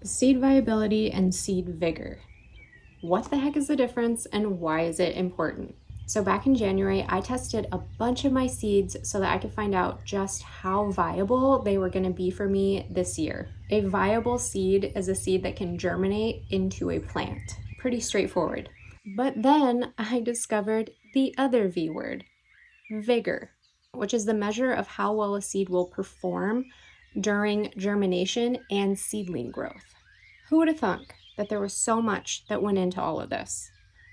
Seed viability and seed vigor. What the heck is the difference and why is it important? So back in January, I tested a bunch of my seeds so that I could find out just how viable they were going to be for me this year. A viable seed is a seed that can germinate into a plant. Pretty straightforward. But then I discovered the other V word, vigor, which is the measure of how well a seed will perform during germination and seedling growth. Who would have thunk that there was so much that went into all of this?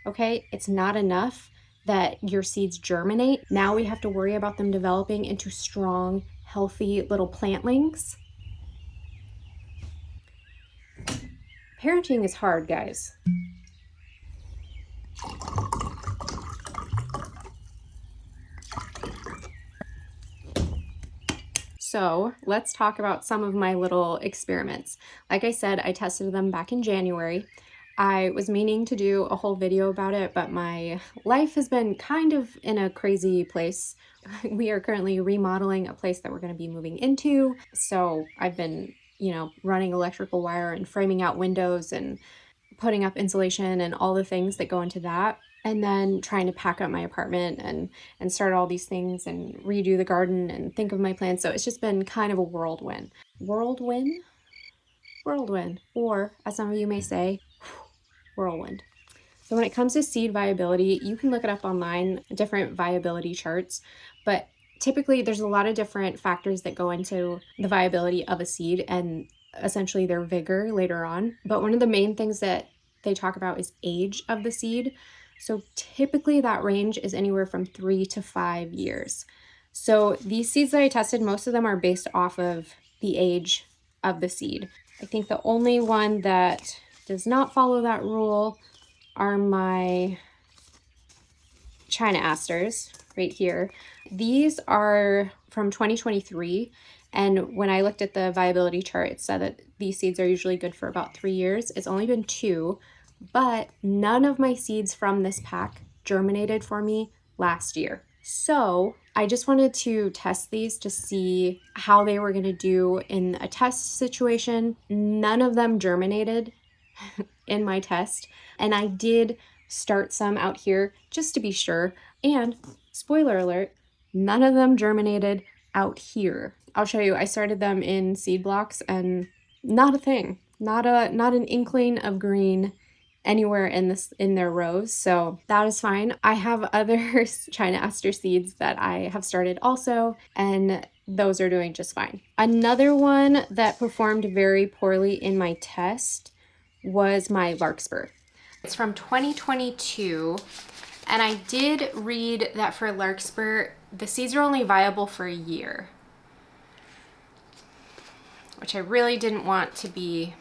Okay, it's not enough that your seeds germinate. Now we have to worry about them developing into strong, healthy little plantlings. Parenting is hard, guys. So let's talk about some of my little experiments. Like I said, I tested them back in January. I was meaning to do a whole video about it, but my life has been kind of in a crazy place. We are currently remodeling a place that we're going to be moving into. So I've been, running electrical wire and framing out windows and putting up insulation and all the things that go into that. And then trying to pack up my apartment and start all these things and redo the garden and think of my plans. So it's just been kind of a whirlwind. Whirlwind? Whirlwind. Or, as some of you may say, whirlwind. So when it comes to seed viability, you can look it up online, different viability charts, but typically there's a lot of different factors that go into the viability of a seed and essentially their vigor later on. But one of the main things that they talk about is age of the seed. So typically that range is anywhere from 3 to 5 years. So these seeds that I tested, most of them are based off of the age of the seed. I think the only one that does not follow that rule are my China asters right here. These are from 2023. And when I looked at the viability chart, it said that these seeds are usually good for about 3 years. It's only been 2, but none of my seeds from this pack germinated for me last year. So I just wanted to test these to see how they were going to do in a test situation. None of them germinated in my test, and I did start some out here just to be sure. And spoiler alert, none of them germinated out here. I'll show you. I started them in seed blocks and not a thing, not an inkling of green anywhere in their rows, so that is fine. I have other China aster seeds that I have started also, and those are doing just fine. Another one that performed very poorly in my test was my larkspur. It's from 2022, and I did read that for larkspur, the seeds are only viable for a year, which I really didn't want to be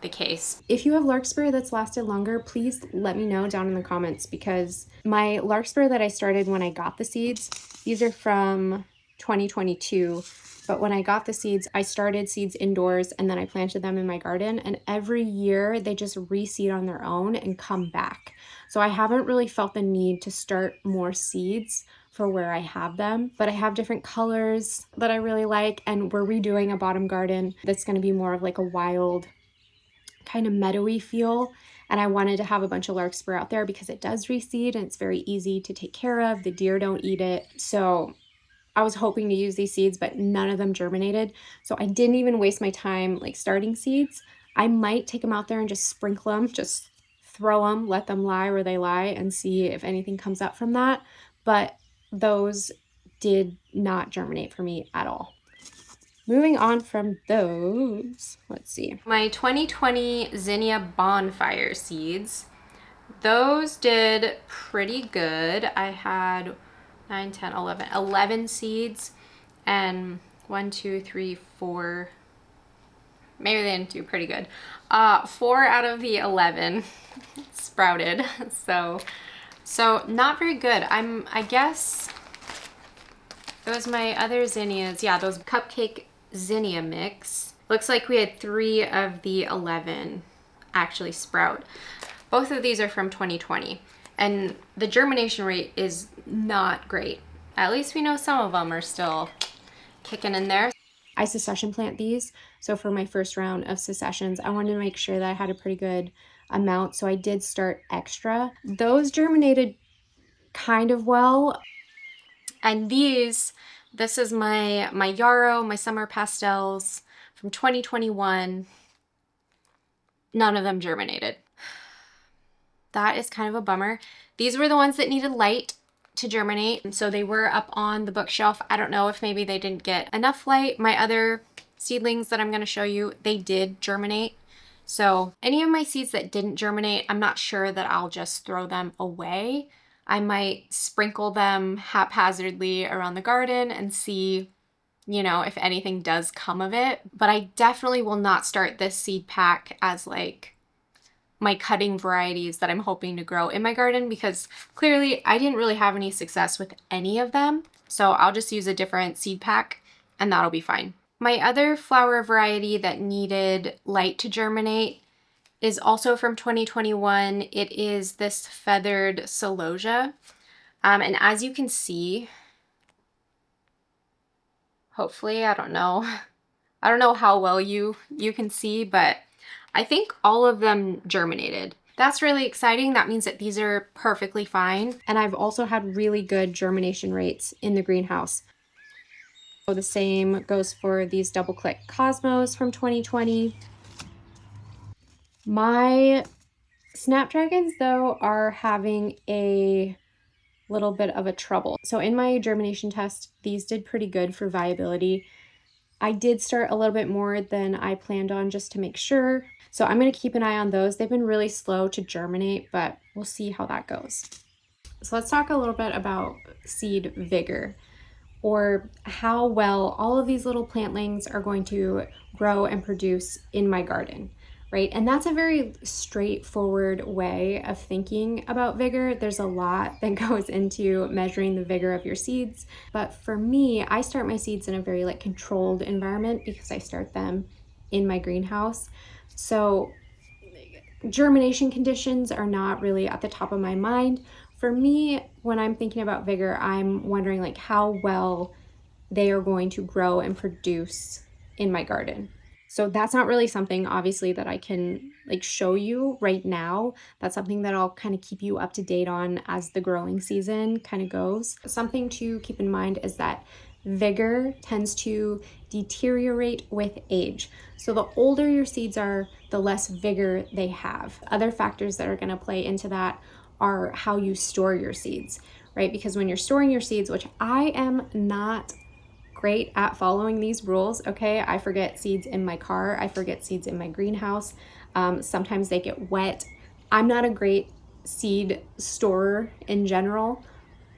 the case. If you have larkspur that's lasted longer, please let me know down in the comments, because my larkspur that I started when I got the seeds, these are from 2022, but when I got the seeds, I started seeds indoors and then I planted them in my garden, and every year they just reseed on their own and come back. So I haven't really felt the need to start more seeds for where I have them, but I have different colors that I really like, and we're redoing a bottom garden that's going to be more of like a wild kind of meadowy feel, and I wanted to have a bunch of larkspur out there because it does reseed and it's very easy to take care of. The deer don't eat it. So I was hoping to use these seeds, but none of them germinated. So I didn't even waste my time like starting seeds. I might take them out there and just sprinkle them, just throw them, let them lie where they lie and see if anything comes up from that. But those did not germinate for me at all. Moving on from those, let's see. My 2020 Zinnia Bonfire seeds, those did pretty good. I had 9, 10, 11 seeds, and 1, 2, 3, 4, maybe they didn't do pretty good. 4 out of the 11 sprouted, so not very good. I guess those my other zinnias, yeah, those cupcake zinnia mix. Looks like we had 3 of the 11 actually sprout. Both of these are from 2020, and the germination rate is not great. At least we know some of them are still kicking in there. I succession plant these. So for my first round of successions, I wanted to make sure that I had a pretty good amount. So I did start extra. Those germinated kind of well. And this is my yarrow, my summer pastels from 2021. None of them germinated. That is kind of a bummer. These were the ones that needed light to germinate, and so they were up on the bookshelf. I don't know if maybe they didn't get enough light. My other seedlings that I'm going to show you, they did germinate. So any of my seeds that didn't germinate, I'm not sure that I'll just throw them away. I might sprinkle them haphazardly around the garden and see, you know, if anything does come of it. But I definitely will not start this seed pack as like my cutting varieties that I'm hoping to grow in my garden, because clearly I didn't really have any success with any of them. So I'll just use a different seed pack and that'll be fine. My other flower variety that needed light to germinate is also from 2021. It is this feathered celosia. And as you can see, hopefully, I don't know how well you can see, but I think all of them germinated. That's really exciting. That means that these are perfectly fine. And I've also had really good germination rates in the greenhouse. So the same goes for these double click cosmos from 2020. My snapdragons though are having a little bit of a trouble. So in my germination test, these did pretty good for viability. I did start a little bit more than I planned on just to make sure. So I'm going to keep an eye on those. They've been really slow to germinate, but we'll see how that goes. So let's talk a little bit about seed vigor, or how well all of these little plantlings are going to grow and produce in my garden, right? And that's a very straightforward way of thinking about vigor. There's a lot that goes into measuring the vigor of your seeds. But for me, I start my seeds in a very like controlled environment because I start them in my greenhouse. So germination conditions are not really at the top of my mind. For me, when I'm thinking about vigor, I'm wondering like how well they are going to grow and produce in my garden. So that's not really something obviously that I can like show you right now. That's something that I'll kind of keep you up to date on as the growing season kind of goes. Something to keep in mind is that vigor tends to deteriorate with age. So the older your seeds are, the less vigor they have. Other factors that are going to play into that are how you store your seeds, right? Because when you're storing your seeds, which I am not great at following these rules, okay? I forget seeds in my car. I forget seeds in my greenhouse. Sometimes they get wet. I'm not a great seed storer in general,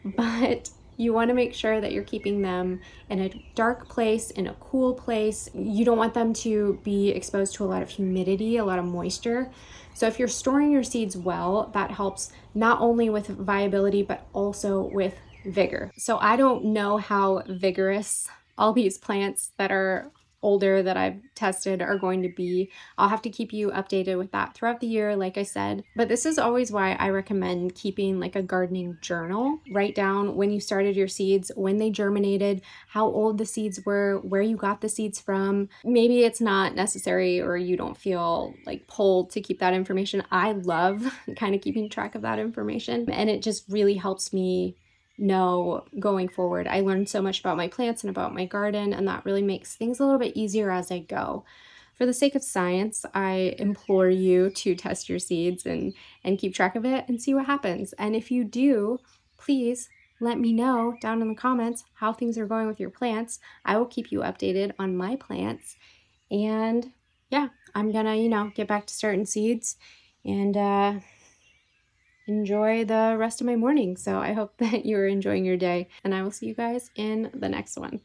but you want to make sure that you're keeping them in a dark place, in a cool place. You don't want them to be exposed to a lot of humidity, a lot of moisture. So if you're storing your seeds well, that helps not only with viability, but also with vigor. So I don't know how vigorous all these plants that are older that I've tested are going to be. I'll have to keep you updated with that throughout the year, like I said. But this is always why I recommend keeping like a gardening journal. Write down when you started your seeds, when they germinated, how old the seeds were, where you got the seeds from. Maybe it's not necessary or you don't feel like pulled to keep that information. I love kind of keeping track of that information, and it just really helps me know going forward. I learned so much about my plants and about my garden, and that really makes things a little bit easier as I go. For the sake of science, I implore you to test your seeds and keep track of it and see what happens. And if you do, please let me know down in the comments how things are going with your plants. I will keep you updated on my plants. And yeah, I'm gonna, get back to starting seeds and enjoy the rest of my morning. So I hope that you're enjoying your day, and I will see you guys in the next one.